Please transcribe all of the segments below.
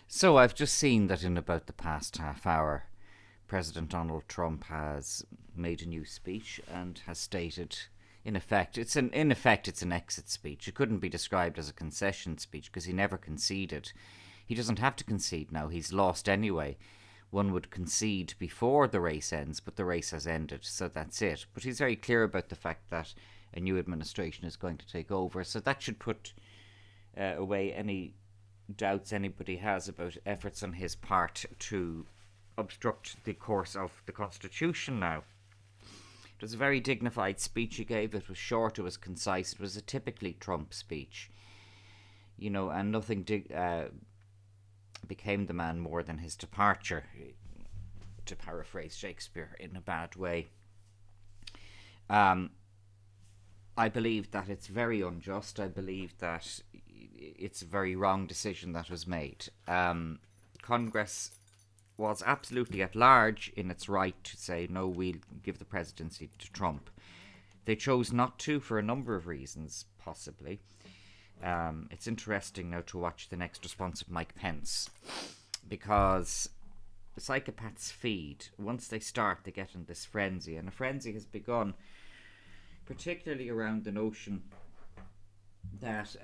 So I've just seen that in about the past half hour, President Donald Trump has made a new speech and has stated, in effect it's an exit speech. It couldn't be described as a concession speech because he never conceded. He doesn't have to concede now. He's lost anyway. One would concede before the race ends, but the race has ended, so that's it. But he's very clear about the fact that a new administration is going to take over, so that should put away any doubts anybody has about efforts on his part to obstruct the course of the Constitution now. It was a very dignified speech he gave. It was short, it was concise, it was a typically Trump speech. And nothing became the man more than his departure, to paraphrase Shakespeare in a bad way. I believe that it's very unjust. I believe that it's a very wrong decision that was made. Congress was absolutely at large in its right to say, no, we'll give the presidency to Trump. They chose not to for a number of reasons, possibly. It's interesting now to watch the next response of Mike Pence, because the psychopaths feed. Once they start, they get in this frenzy, and a frenzy has begun, particularly around the notion that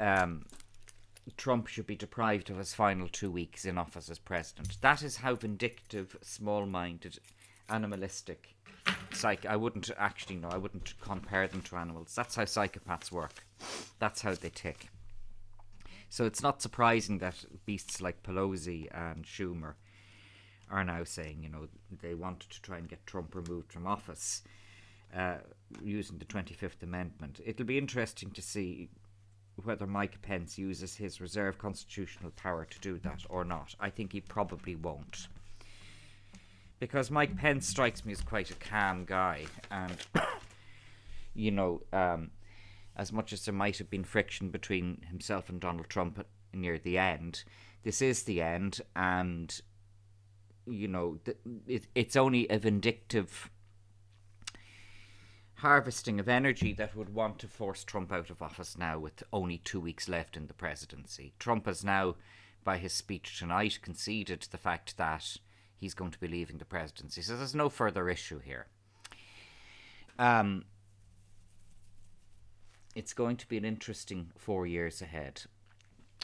Trump should be deprived of his final 2 weeks in office as president. That is how vindictive, small-minded, animalistic I wouldn't compare them to animals. That's how psychopaths work. That's how they tick. So it's not surprising that beasts like Pelosi and Schumer are now saying, they wanted to try and get Trump removed from office using the 25th Amendment. It'll be interesting to see whether Mike Pence uses his reserved constitutional power to do that or not. I think he probably won't. Because Mike Pence strikes me as quite a calm guy. And, as much as there might have been friction between himself and Donald Trump near the end, this is the end. And, it's only a vindictive harvesting of energy that would want to force Trump out of office now with only 2 weeks left in the presidency. Trump has now, by his speech tonight, conceded the fact that he's going to be leaving the presidency. So there's no further issue here. It's going to be an interesting 4 years ahead.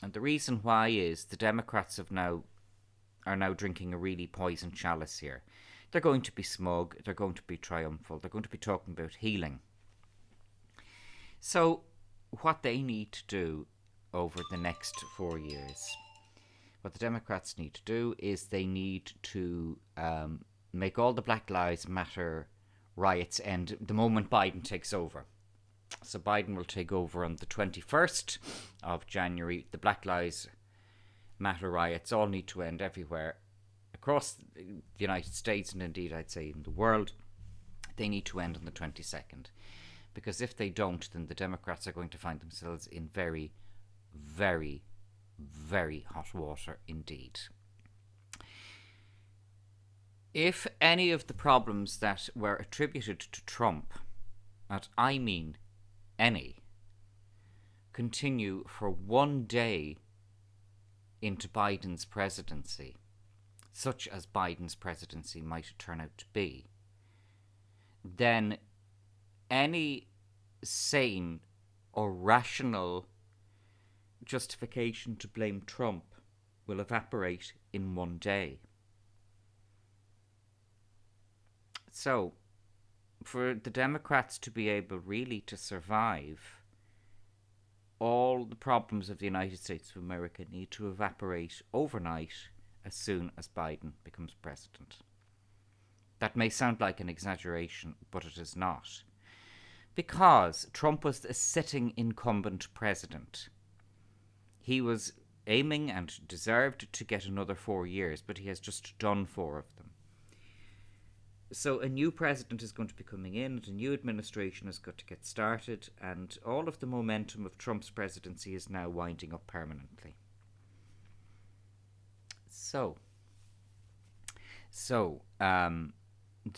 And the reason why is the Democrats are now drinking a really poisoned chalice here. They're going to be smug, they're going to be triumphal, they're going to be talking about healing. So what they need to do over the next 4 years, what the Democrats need to do is they need to make all the Black Lives Matter riots end the moment Biden takes over. So Biden will take over on the 21st of January. The Black Lives Matter riots all need to end everywhere across the United States, and indeed I'd say in the world. They need to end on the 22nd, because if they don't, then the Democrats are going to find themselves in very, very, very hot water indeed. If any of the problems that were attributed to Trump, and I mean any, continue for 1 day into Biden's presidency, such as Biden's presidency might turn out to be, then any sane or rational justification to blame Trump will evaporate in 1 day. So, for the Democrats to be able really to survive, all the problems of the United States of America need to evaporate overnight as soon as Biden becomes president. That may sound like an exaggeration, but it is not. Because Trump was a sitting incumbent president. He was aiming and deserved to get another 4 years, but he has just done 4 of them. So a new president is going to be coming in, and a new administration has got to get started, and all of the momentum of Trump's presidency is now winding up permanently. So, the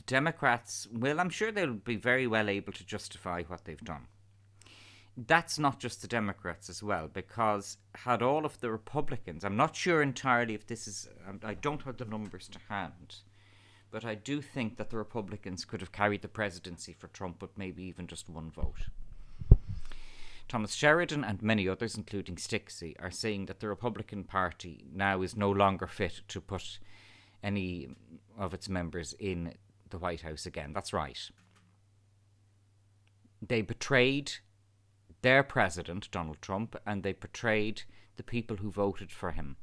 Democrats will, I'm sure they'll be very well able to justify what they've done. that's not just the Democrats as well, because had all of the Republicans, I'm not sure entirely if this is, I don't have the numbers to hand, but I do think that the Republicans could have carried the presidency for Trump with maybe even just one vote. Thomas Sheridan and many others, including Stixey, are saying that the Republican Party now is no longer fit to put any of its members in the White House again. That's right. They betrayed their president, Donald Trump, and they betrayed the people who voted for him,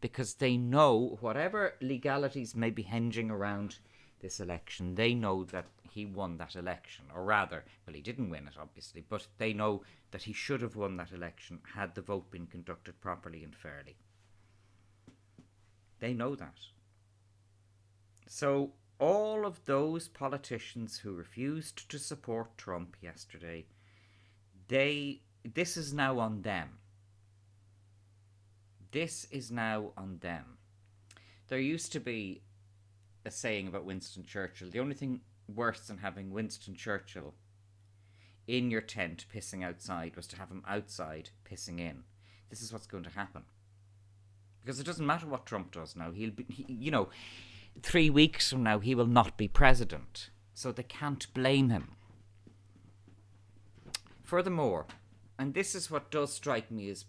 because they know whatever legalities may be hinging around this election, they know that he won that election, or rather, well, he didn't win it, obviously, but they know that he should have won that election had the vote been conducted properly and fairly. They know that. So all of those politicians who refused to support Trump yesterday, this is now on them. This is now on them. There used to be a saying about Winston Churchill: the only thing worse than having Winston Churchill in your tent pissing outside was to have him outside pissing in. This is what's going to happen. Because it doesn't matter what Trump does now. He'll be, 3 weeks from now, he will not be president. So they can't blame him. Furthermore, and this is what does strike me as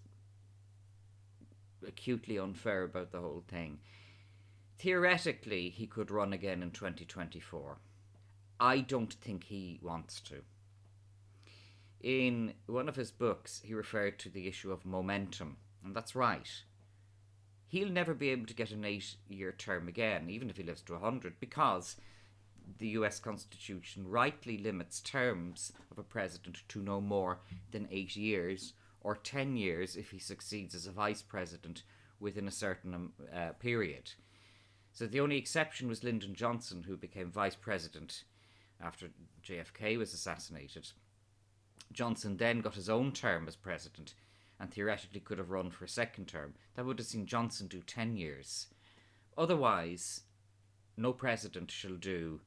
acutely unfair about the whole thing, theoretically he could run again in 2024. I don't think he wants to. In one of his books, he referred to the issue of momentum, and that's right. He'll never be able to get an 8-year term again, even if he lives to 100, because the US Constitution rightly limits terms of a president to no more than 8 years, or 10 years if he succeeds as a vice president within a certain period. So the only exception was Lyndon Johnson, who became vice president after JFK was assassinated. Johnson then got his own term as president and theoretically could have run for a second term. That would have seen Johnson do 10 years. Otherwise, no president shall do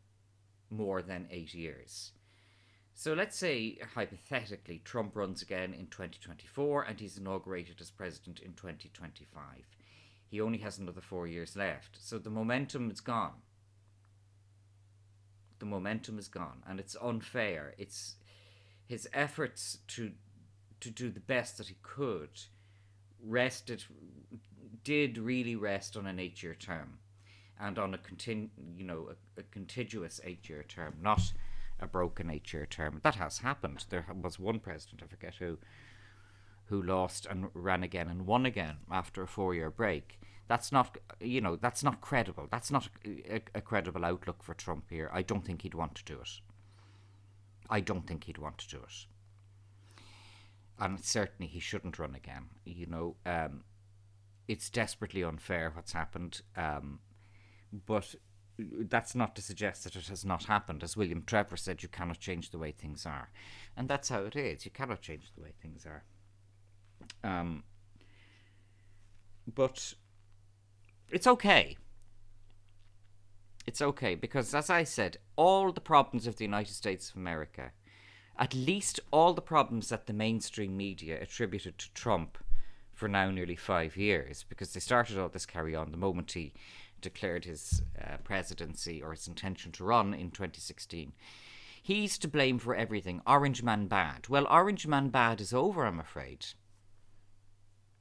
more than 8 years. So let's say, hypothetically, Trump runs again in 2024 and he's inaugurated as president in 2025. He only has another 4 years left. So the momentum is gone. The momentum is gone, and it's unfair. It's his efforts to do the best that he could did really rest on an 8-year term, and on a contiguous 8-year term, not a broken 8-year term. That has happened. There was one president, I forget who lost and ran again and won again after a 4-year break. That's not, that's not credible. That's not a credible outlook for Trump here. I don't think he'd want to do it. And certainly he shouldn't run again. It's desperately unfair what's happened. But that's not to suggest that it has not happened. As William Trevor said, you cannot change the way things are. And that's how it is. You cannot change the way things are. But it's okay. It's okay, because as I said, all the problems of the United States of America, at least all the problems that the mainstream media attributed to Trump for now nearly 5 years, because they started all this carry on the moment he declared his presidency or his intention to run in 2016. He's to blame for everything. Orange Man bad. Well, Orange Man bad is over, I'm afraid.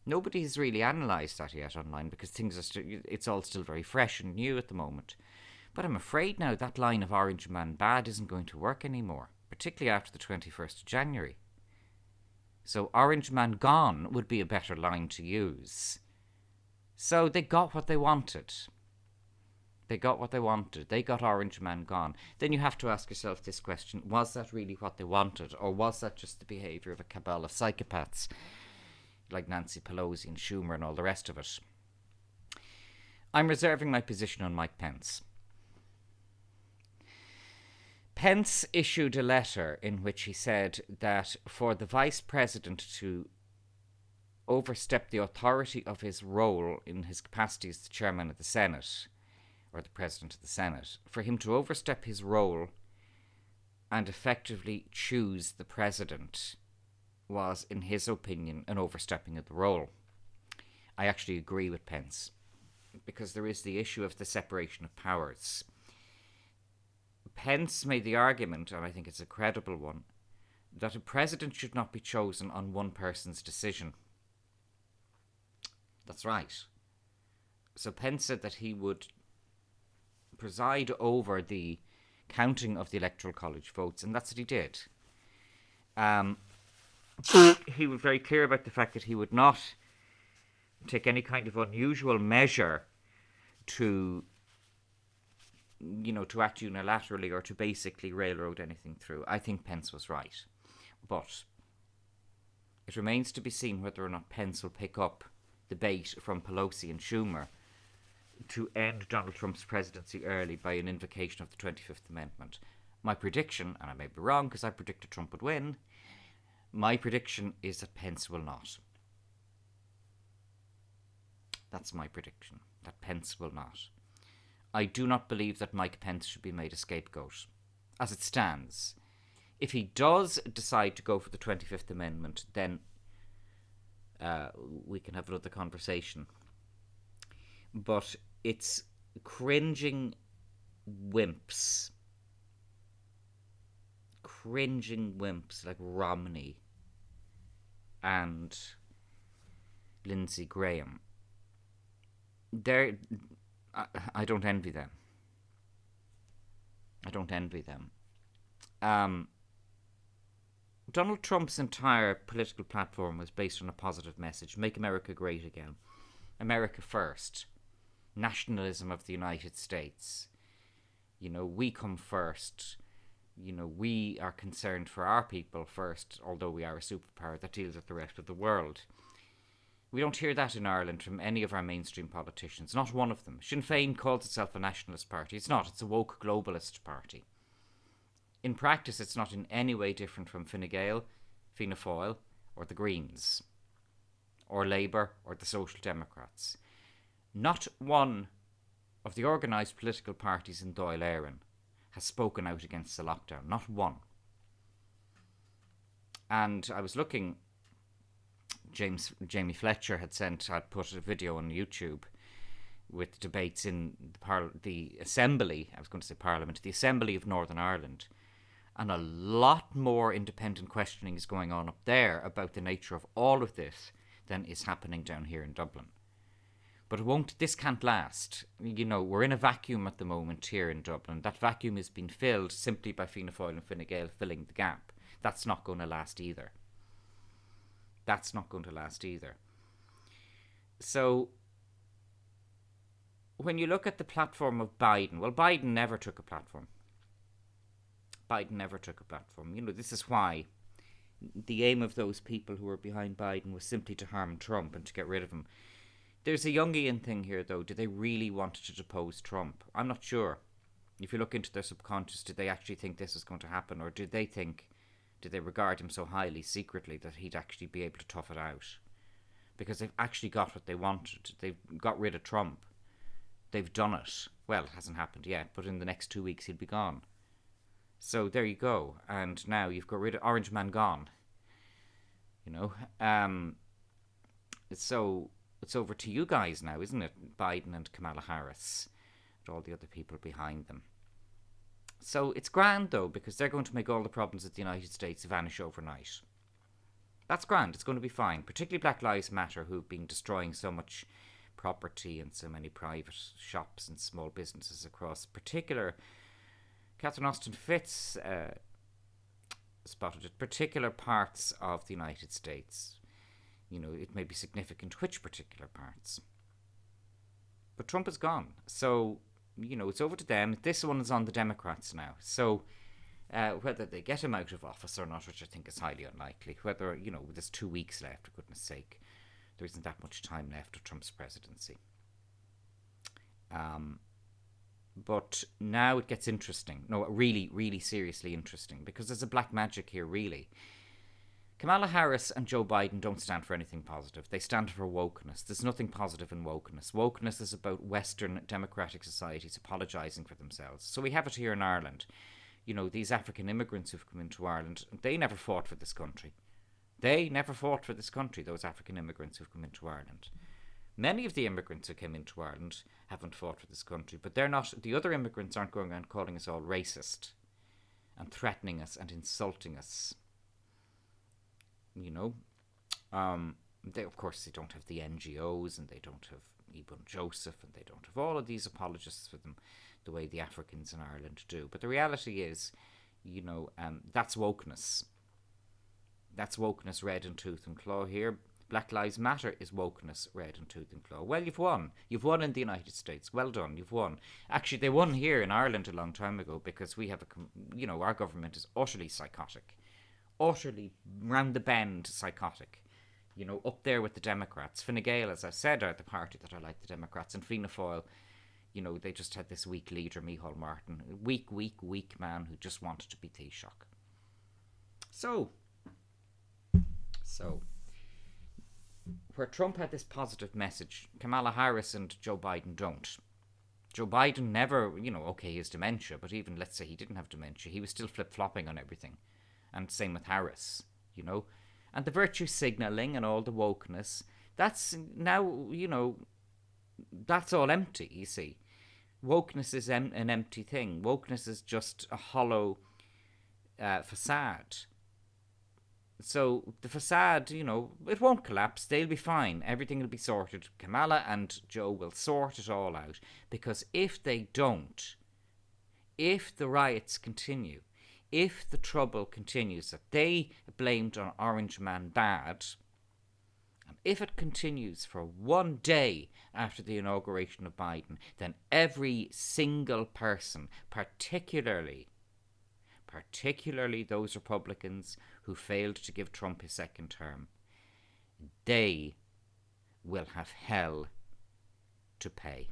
Nobody's really analysed that yet online, because things are it's all still very fresh and new at the moment. But I'm afraid now that line of Orange Man bad isn't going to work anymore, particularly after the 21st of January. So Orange Man gone would be a better line to use. So they got what they wanted. They got Orange Man gone. Then you have to ask yourself this question: was that really what they wanted, or was that just the behaviour of a cabal of psychopaths like Nancy Pelosi and Schumer and all the rest of it? I'm reserving my position on Mike Pence. Pence issued a letter in which he said that for the vice president to overstep the authority of his role in his capacity as the chairman of the Senate, or the president of the Senate, for him to overstep his role and effectively choose the president, was, in his opinion, an overstepping of the role. I actually agree with Pence, because there is the issue of the separation of powers. Pence made the argument, and I think it's a credible one, that a president should not be chosen on one person's decision. That's right. So Pence said that he would preside over the counting of the Electoral College votes, and that's what he did. He was very clear about the fact that he would not take any kind of unusual measure to act unilaterally or to basically railroad anything through. I think Pence was right. But it remains to be seen whether or not Pence will pick up the bait from Pelosi and Schumer to end Donald Trump's presidency early by an invocation of the 25th Amendment. My prediction, and I may be wrong because I predicted Trump would win, my prediction is that Pence will not. That's my prediction, that Pence will not. I do not believe that Mike Pence should be made a scapegoat. As it stands, if he does decide to go for the 25th Amendment, then we can have another conversation. But it's cringing wimps like Romney and Lindsey Graham. I don't envy them. Donald Trump's entire political platform was based on a positive message: make America great again, America first, nationalism of the United States. We come first. We are concerned for our people first, although we are a superpower that deals with the rest of the world. We don't hear that in Ireland from any of our mainstream politicians, not one of them. Sinn Féin calls itself a nationalist party. It's not. It's a woke globalist party. In practice, it's not in any way different from Fine Gael, Fianna Fáil, or the Greens, or Labour, or the Social Democrats. Not one of the organised political parties in Dáil Éireann has spoken out against the lockdown. Not one. And I was looking, Jamie Fletcher had put a video on YouTube with debates in the Assembly, I was going to say Parliament, the Assembly of Northern Ireland. And a lot more independent questioning is going on up there about the nature of all of this than is happening down here in Dublin. But this can't last. We're in a vacuum at the moment here in Dublin. That vacuum has been filled simply by Fianna Fáil and Fine Gael filling the gap. That's not going to last either. So, when you look at the platform of Biden, well, Biden never took a platform. This is why the aim of those people who were behind Biden was simply to harm Trump and to get rid of him. There's a Jungian thing here, though. Do they really want to depose Trump? I'm not sure. If you look into their subconscious, did they actually think this was going to happen? Or did they regard him so highly secretly that he'd actually be able to tough it out? Because they've actually got what they wanted. They've got rid of Trump. They've done it. Well, it hasn't happened yet, but in the next 2 weeks he'll be gone. So there you go. And now you've got rid of Orange Man gone. So it's over to you guys now, isn't it? Biden and Kamala Harris and all the other people behind them. So it's grand, though, because they're going to make all the problems of the United States vanish overnight. That's grand. It's going to be fine. Particularly Black Lives Matter, who've been destroying so much property and so many private shops and small businesses across. Particular, Catherine Austin Fitz spotted it. Particular parts of the United States. It may be significant which particular parts. But Trump is gone. So, it's over to them. This one is on the Democrats now. So, whether they get him out of office or not, which I think is highly unlikely, whether, there's 2 weeks left, for goodness sake. There isn't that much time left of Trump's presidency. But now it gets interesting. No, really, really seriously interesting, because there's a black magic here, really. Kamala Harris and Joe Biden don't stand for anything positive. They stand for wokeness. There's nothing positive in wokeness. Wokeness is about Western democratic societies apologising for themselves. So we have it here in Ireland. These African immigrants who've come into Ireland, they never fought for this country. They never fought for this country, those African immigrants who've come into Ireland. Many of the immigrants who came into Ireland haven't fought for this country, but they're not. The other immigrants aren't going around calling us all racist and threatening us and insulting us. You know, they, of course, they don't have the NGOs, and they don't have Ibn Joseph, and they don't have all of these apologists for them the way the Africans in Ireland do. But the reality is, that's wokeness. That's wokeness red in tooth and claw here. Black Lives Matter is wokeness red in tooth and claw. Well, you've won. You've won in the United States. Well done. You've won. Actually, they won here in Ireland a long time ago because we have our government is utterly psychotic. Utterly round the bend psychotic. Up there with the Democrats. Fine Gael, as I said, are the party that are like the Democrats. And Fianna Fáil, they just had this weak leader, Micheál Martin. Weak man who just wanted to be Taoiseach. So, where Trump had this positive message, Kamala Harris and Joe Biden don't. Joe Biden never, okay, he has dementia, but even let's say he didn't have dementia, he was still flip-flopping on everything. And same with Harris, And the virtue signalling and all the wokeness, that's now, that's all empty, you see. Wokeness is an empty thing. Wokeness is just a hollow facade. So the facade, it won't collapse. They'll be fine. Everything will be sorted. Kamala and Joe will sort it all out. Because if they don't, if the riots continue, if the trouble continues that they blamed on Orange Man bad, and if it continues for one day after the inauguration of Biden, then every single person, particularly those Republicans who failed to give Trump his second term, they will have hell to pay.